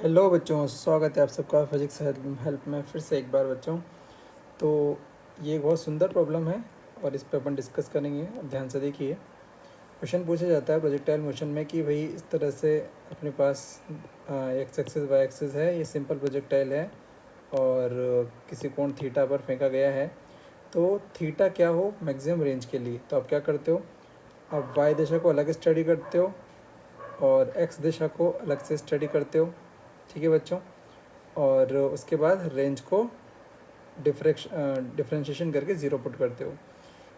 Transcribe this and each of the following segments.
Hello बच्चों, स्वागत है आप सबका फिजिक्स हेल्प में फिर से एक बार बच्चों। तो ये एक बहुत सुंदर प्रॉब्लम है और इस पर अपन डिस्कस करेंगे। अब ध्यान से देखिए। क्वेश्चन पूछा जाता है प्रोजेक्टाइल मोशन में कि भाई इस तरह से अपने पास एक्स एक्सिस वाई एक्सिस है, ये सिंपल प्रोजेक्टाइल है और किसी कोण थीटा पर फेंका गया है। तो थीटा क्या हो मैक्सिमम रेंज के लिए, तो आप क्या करते हो, आप वाई दिशा को अलग स्टडी करते हो और एक्स दिशा को अलग से स्टडी करते हो। ठीक है बच्चों। और उसके बाद रेंज को डिफ्रेंशिएशन करके ज़ीरो पुट करते हो।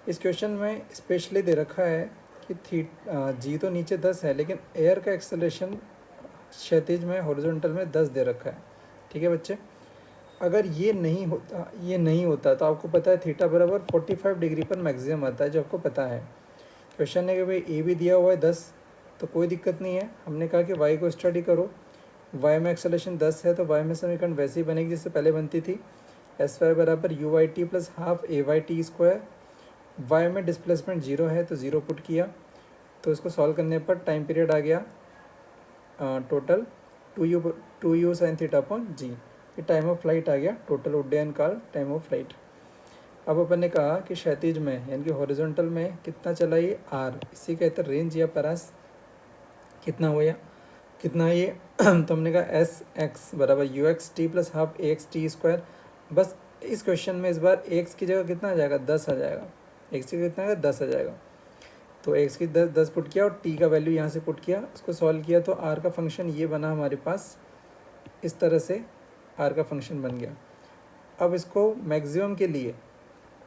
इस क्वेश्चन में स्पेशली दे रखा है कि जी तो नीचे 10 है, लेकिन एयर का एक्सेलरेशन क्षैतिज में हॉरिजॉन्टल में 10 दे रखा है। ठीक है बच्चे। अगर ये नहीं होता तो आपको पता है थीटा बराबर 45 डिग्री पर मैक्सिमम आता है, जो आपको पता है। क्वेश्चन है कि भाई ए भी दिया हुआ है 10, तो कोई दिक्कत नहीं है। हमने कहा कि वाई को स्टडी करो। वाई में एक्सेलरेशन 10 है तो वाई में समीकरण वैसे ही बनेगी जैसे पहले बनती थी। एस वाई बराबर U Y T plus half A Y T square. Y में डिस्प्लेसमेंट 0 है तो 0 पुट किया, तो इसको सॉल्व करने पर टाइम पीरियड आ गया total 2u sine theta upon g. ये टाइम ऑफ फ्लाइट आ गया, टोटल उड्डयन काल टाइम ऑफ फ्लाइट। अब अपन ने कहा कि क्षैतिज में यानी कि हॉरिजॉन्टल में कितना चला ये आर, इसी कहते हैं रेंज या परास। कितना हुआ कितना ये तो हमने कहा एस एक्स बराबर you x T plus half A x T square. बस इस क्वेश्चन में इस बार एक्स की जगह कितना आ जाएगा, 10 आ जाएगा। एक्स की जगह कितना आएगा, 10 आ जाएगा। तो एक्स की 10 पुट किया और टी का वैल्यू यहाँ से पुट किया, उसको सॉल्व किया तो आर का फंक्शन ये बना हमारे पास। इस तरह से आर का फंक्शन बन गया। अब इसको मैक्सिमम के लिए,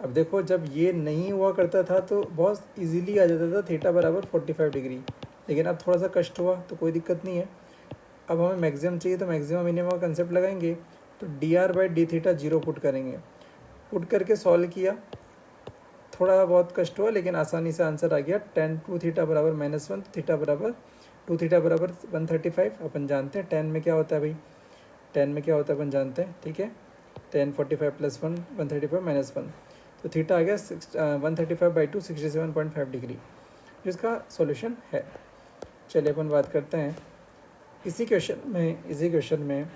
अब देखो जब ये नहीं हुआ करता था तो बहुत इजीली आ जाता था थीटा बराबर 45 डिग्री, लेकिन अब थोड़ा सा कष्ट हुआ तो कोई दिक्कत नहीं है। अब हमें मैक्सिमम चाहिए तो मैक्सिमम मिनिमम का कंसेप्ट लगाएंगे। तो D R by D theta 0 put करेंगे। पुट करके सॉल्व किया, थोड़ा बहुत कष्ट हुआ लेकिन आसानी से आंसर आ गया। 10 2 थीटा बराबर -1, थीटा बराबर 2 थीटा बराबर 135। अपन जानते हैं 10 में क्या होता है भाई, 10 में क्या होता है अपन जानते हैं। ठीक है, 10 45 + 1 135 -1, तो थीटा आ गया 135/2 67.5 डिग्री, जिसका सॉल्यूशन है। चलिए अपन बात करते हैं इसी क्वेश्चन में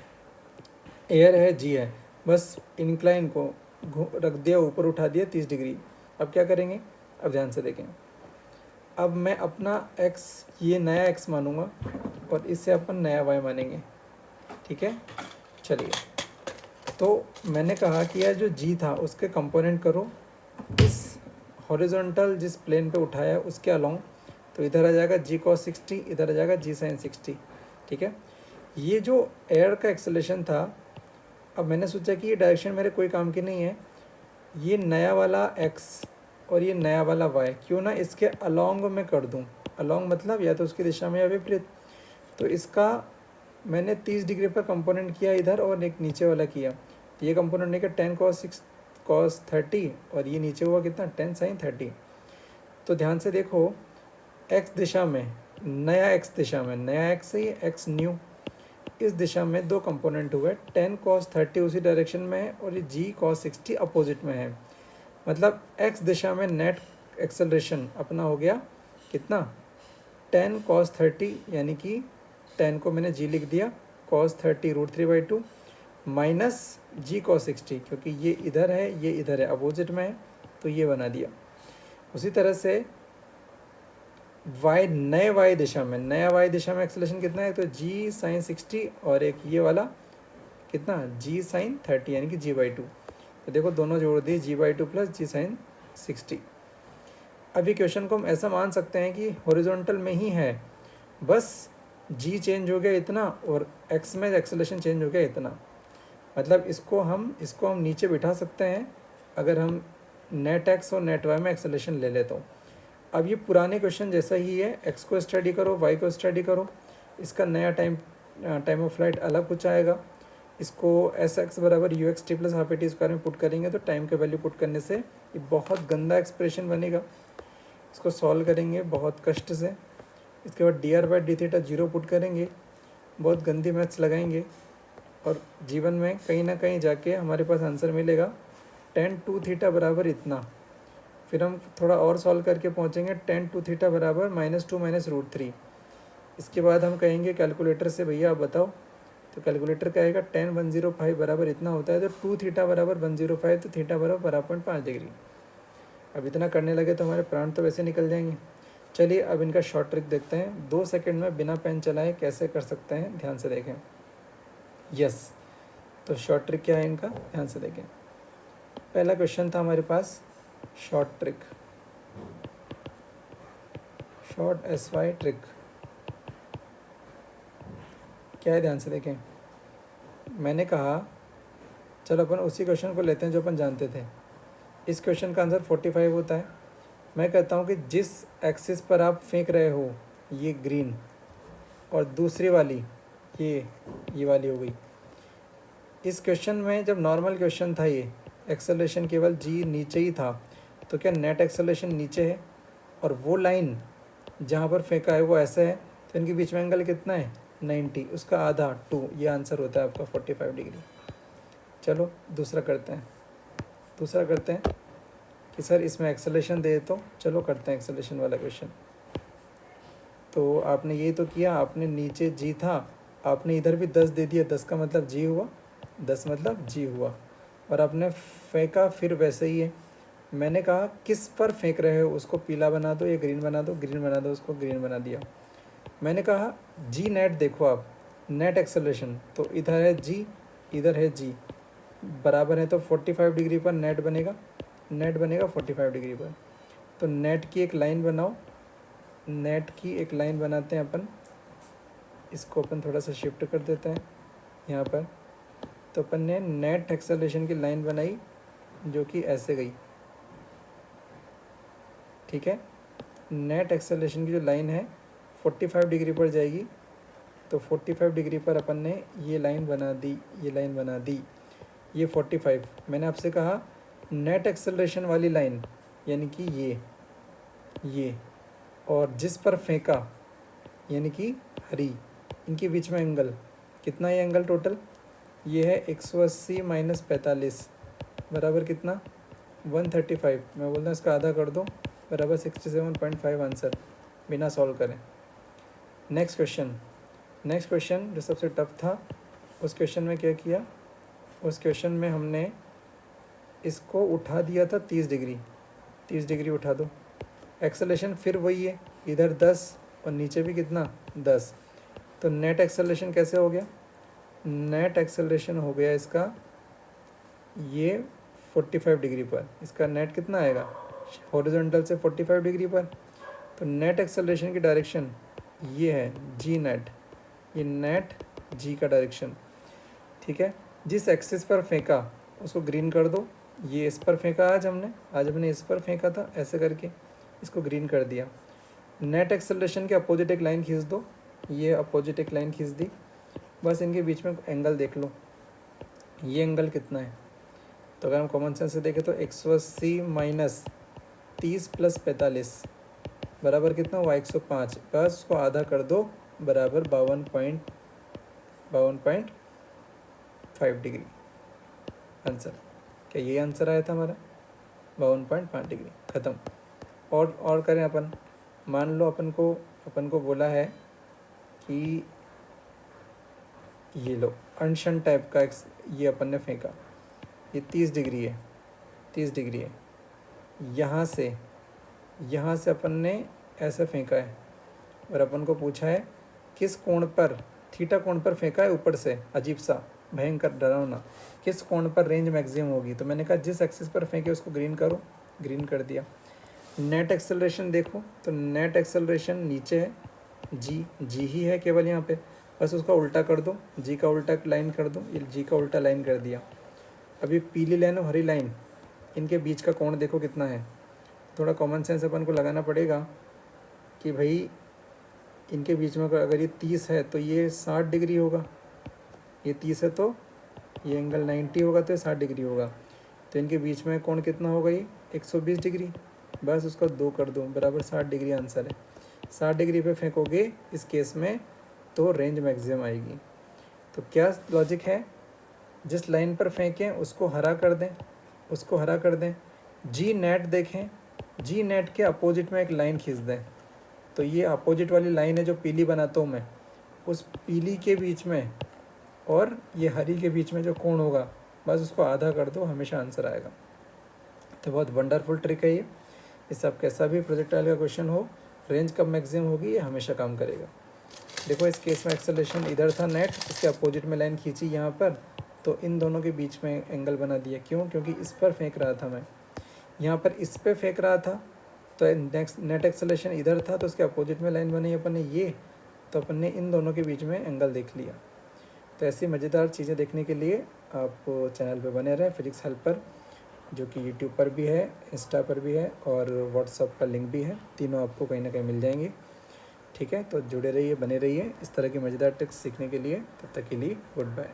एयर है जी है, बस इंक्लाइन को रख दिया, ऊपर उठा दिया 30 डिग्री। अब क्या करेंगे, अब ध्यान से देखें। अब मैं अपना x ये नया x मानूंगा और इससे अपन नया y मानेंगे। ठीक है, चलिए। तो मैंने कहा कि यह जो g था उसके कंपोनेंट करो इस हॉरिजॉन्टल जिस प्लेन पे उठाया उसके अलोंग। तो इधर आ जाएगा g cos 60, इधर आ जाएगा g sin 60। ठीक है, ये जो एयर का एक्सेलेरेशन था, अब मैंने सोचा कि ये डायरेक्शन मेरे कोई काम की नहीं है। ये नया वाला x और ये नया वाला y क्यों ना इसके अलोंग में कर दूं। अलोंग मतलब या तो उसकी दिशा में या विपरीत। तो इसका मैंने 30 डिग्री पर कंपोनेंट किया इधर और एक नीचे वाला किया। तो ये कंपोनेंट नहीं किया 10 cos 30 और ये नीचे हुआ कितना 10 sin 30। तो ध्यान से देखो, x दिशा में नया x दिशा में नया x है, ये x न्यू इस दिशा में दो कंपोनेंट हुए। 10 cos 30 उसी डायरेक्शन में है और ये g cos 60 अपोजिट में है। मतलब x दिशा में नेट एक्सेलरेशन अपना हो गया कितना 10 cos 30, यानी कि 10 को मैंने g लिख दिया, cos 30 √3/2 माइनस g cos 60, क्योंकि ये इधर है ये इधर है अपोजिट में है, तो ये बना दिया। उसी तरह से नए y दिशा में नया y दिशा में एक्सेलरेशन कितना है, तो g sin 60 और एक ये वाला कितना g sin 30 यानी कि g/2। तो देखो दोनों जोड़ दिए g/2 प्लस g sin 60। अभी क्वेश्चन को हम ऐसा मान सकते हैं कि हॉरिजॉन्टल में ही है, बस g चेंज हो गया इतना और x में एक्सेलरेशन चेंज हो गया इतना। मतलब इसको हम नीचे बिठा सकते हैं अगर हम नेट x और नेट y में एक्सेलरेशन ले लेते हो। अब ये पुराने क्वेश्चन जैसा ही है, x को स्टडी करो y को स्टडी करो, इसका नया टाइम ऑफ फ्लाइट अलग कुछ आएगा। इसको एस एक्स बराबर you x T plus half A T square में पुट करेंगे तो टाइम का वैल्यू पुट करने से ये बहुत गंदा एक्सप्रेशन बनेगा। इसको सॉल्व करेंगे बहुत कष्ट से। इसके बाद D R by D theta 0 put करेंगे, बहुत गंदी मैथ्स लगाएंगे और जीवन में कहीं ना कहीं जाके हमारे पास आंसर मिलेगा 10 2 थीटा बराबर इतना। फिर हम थोड़ा और सॉल्व करके पहुँचेंगे 10 2 थीटा बराबर -2 - √3। इसके बाद हम कहेंगे कैलकुलेटर से भैया आप बताओ तो कैलकुलेटर क्या आएगा, 10 105 बराबर इतना होता है, तो 2 थीटा बराबर 105, तो थीटा बराबर 12.5 डिग्री। अब इतना करने लगे तो हमारे प्राण तो वैसे निकल जाएंगे। चलिए अब इनका शॉर्ट ट्रिक देखते हैं, 2 सेकंड में बिना पेन चलाए कैसे कर सकते हैं, ध्यान से देखें। यस, तो शॉर्ट ट्रिक क्या है इनका, ध्यान से देखें। पहला क्वेश्चन था हमारे पास short trick, short SY trick क्या है, ध्यान से देखें। मैंने कहा चलो अपन उसी क्वेश्चन को लेते हैं जो अपन जानते थे। इस क्वेश्चन का आंसर 45 होता है। मैं कहता हूँ कि जिस एक्सिस पर आप फेंक रहे हो, ये ग्रीन, और दूसरी वाली ये वाली हो गई। इस क्वेश्चन में जब नॉर्मल क्वेश्चन था, ये एक्सेलरेशन केवल जी नीचे ही था, तो क्या नेट एक्सेलरेशन नीचे है, और वो लाइन जहाँ पर फेंका है वो ऐसा है, तो इनके बीच में एंगल कितना है, 90, उसका आधा 2, ये आंसर होता है आपका 45 डिग्री। चलो दूसरा करते हैं कि सर इसमें एक्सेलरेशन दे, तो चलो करते हैं एक्सेलरेशन वाला क्वेश्चन। तो आपने ये तो किया, आपने नीचे जी था, आपने इधर भी 10 दे दिया, 10 का मतलब जी हुआ, 10 मतलब जी हुआ, और आपने फेंका फिर वैसे ही है। मैंने कहा किस पर फेंक रहे हो, उसको पीला बना दो या ग्रीन बना दो, ग्रीन बना दो, उसको ग्रीन बना दिया। मैंने कहा जी नेट देखो आप, नेट एक्सेलरेशन, तो इधर है जी, इधर है जी, बराबर है, तो 45 डिग्री पर नेट बनेगा, 45 डिग्री पर। तो नेट की एक लाइन बनाओ, नेट की एक लाइन बनाते हैं अपन, इसको अपन थोड़ा सा शिफ्ट कर देते हैं यहाँ पर। तो अपन ने नेट एक्सेलरेशन की लाइन बनाई जो कि ऐसे गई, ठीक है। नेट एक्सेलरेशन की जो लाइन है 45 डिग्री पर जाएगी, तो 45 डिग्री पर अपन ने ये लाइन बना दी, ये 45। मैंने आपसे कहा नेट एक्सेलरेशन वाली लाइन यानी कि ये और जिस पर फेंका यानी कि हरी, इनके बीच में एंगल कितना, ये एंगल टोटल ये है 180 माइनस 45 बराबर कितना, 135। मैं बोलता हूँ इसका आधा कर दो, बराबर 67.5 आंसर, बिना सॉल्व करें। नेक्स्ट क्वेश्चन जो सबसे टफ था, उस क्वेश्चन में क्या किया, उस क्वेश्चन में हमने इसको उठा दिया था 30 डिग्री उठा दो। एक्सेलरेशन फिर वही है, इधर 10 और नीचे भी कितना 10, तो नेट एक्सेलरेशन कैसे हो गया, नेट एक्सेलरेशन हो गया इसका ये 45 डिग्री पर, इसका नेट कितना आएगा हॉरिजॉन्टल से 45 डिग्री पर। तो नेट एक्सेलरेशन की डायरेक्शन ये है जी नेट, ये नेट जी का डायरेक्शन, ठीक है। जिस एक्सिस पर फेंका उसको ग्रीन कर दो, ये इस पर फेंका, आज हमने इस पर फेंका था ऐसे करके, इसको ग्रीन कर दिया। नेट एक्सेलरेशन के अपोजिट एक लाइन खींच दो, ये अपोजिट एक लाइन खींच दी, बस इनके बीच में एंगल देख लो, ये एंगल कितना है। तो अगर हम कॉमन सेंस से देखें तो 180 माइनस 30 प्लस 45 बराबर कितना हुआ 105, बस उसको आधा कर दो, बराबर 52.5 डिग्री आंसर। क्या ये आंसर आया था हमारा 52.5 डिग्री, ख़त्म। और करें अपन, मान लो अपन को बोला है कि ये लो अनशन टाइप का ये अपन ने फेंका, ये 30 डिग्री है, यहाँ से अपन ने ऐसे फेंका है, और अपन को पूछा है किस कोण पर, थीटा कोण पर फेंका है ऊपर से, अजीब सा भयंकर डरावना, किस कोण पर रेंज मैक्सिमम होगी। तो मैंने कहा जिस एक्सिस पर फेंके उसको ग्रीन करो, ग्रीन कर दिया। नेट एक्सेलरेशन देखो, तो नेट एक्सेलरेशन नीचे है, जी ही है केवल यहाँ पे, बस उसका उल्टा कर दो, जी का उल्टा लाइन कर दो, ये जी का उल्टा लाइन कर दिया। अभी पीली लाइन और हरी लाइन, इनके बीच का कोण देखो कितना है। थोड़ा कॉमन सेंस अपन को लगाना पड़ेगा कि भाई इनके बीच में अगर ये 30 है तो ये 60 डिग्री होगा, ये 30 है तो ये एंगल 90 होगा, तो ये 60 डिग्री होगा। तो इनके बीच में कोण कितना होगा, ये 120 डिग्री, बस उसका 2 कर दो, बराबर 60 डिग्री आंसर है। 60 डिग्री पे फेंकोगे इस केस में तो रेंज मैक्सिमम आएगी। तो क्या लॉजिक है, जिस लाइन पर फेंकें उसको हरा कर दें, जी नेट देखें, जी नेट के अपोजिट में एक लाइन खींच दें, तो ये अपोजिट वाली लाइन है जो पीली बनाता हूँ मैं, उस पीली के बीच में और ये हरी के बीच में जो कोण होगा बस उसको आधा कर दो, हमेशा आंसर आएगा। तो बहुत वंडरफुल ट्रिक है ये सब कैसा भी प्रोजेक्टाइल का क्वेश्चन हो, रेंज कब मैक्सिमम होगी ये हमेशा काम करेगा। देखो इस केस में एक्सेलरेशन इधर था नेट, इसके अपोजिट में लाइन खींची यहाँ पर, तो इन दोनों के बीच में एंगल बना दिया। क्यों? क्योंकि इस पर फेंक रहा था मैं, यहाँ पर इस पर फेंक रहा था, तो नेट एक्सेलरेशन इधर था, तो उसके अपोजिट में लाइन बनाई अपन ने ये, तो अपन ने इन दोनों के बीच में एंगल देख लिया। तो ऐसी मज़ेदार चीज़ें देखने के लिए आप चैनल पे बने रहें, फिजिक्स हेल्पर, जो कि यूट्यूब पर भी है, इंस्टा पर भी है और व्हाट्सअप का लिंक भी है, तीनों आपको कहीं ना कहीं मिल जाएंगे। ठीक है, तो जुड़े रहिए, बने रहिए इस तरह की मज़ेदार ट्रिक्स सीखने के लिए। तब तक के लिए गुड बाय।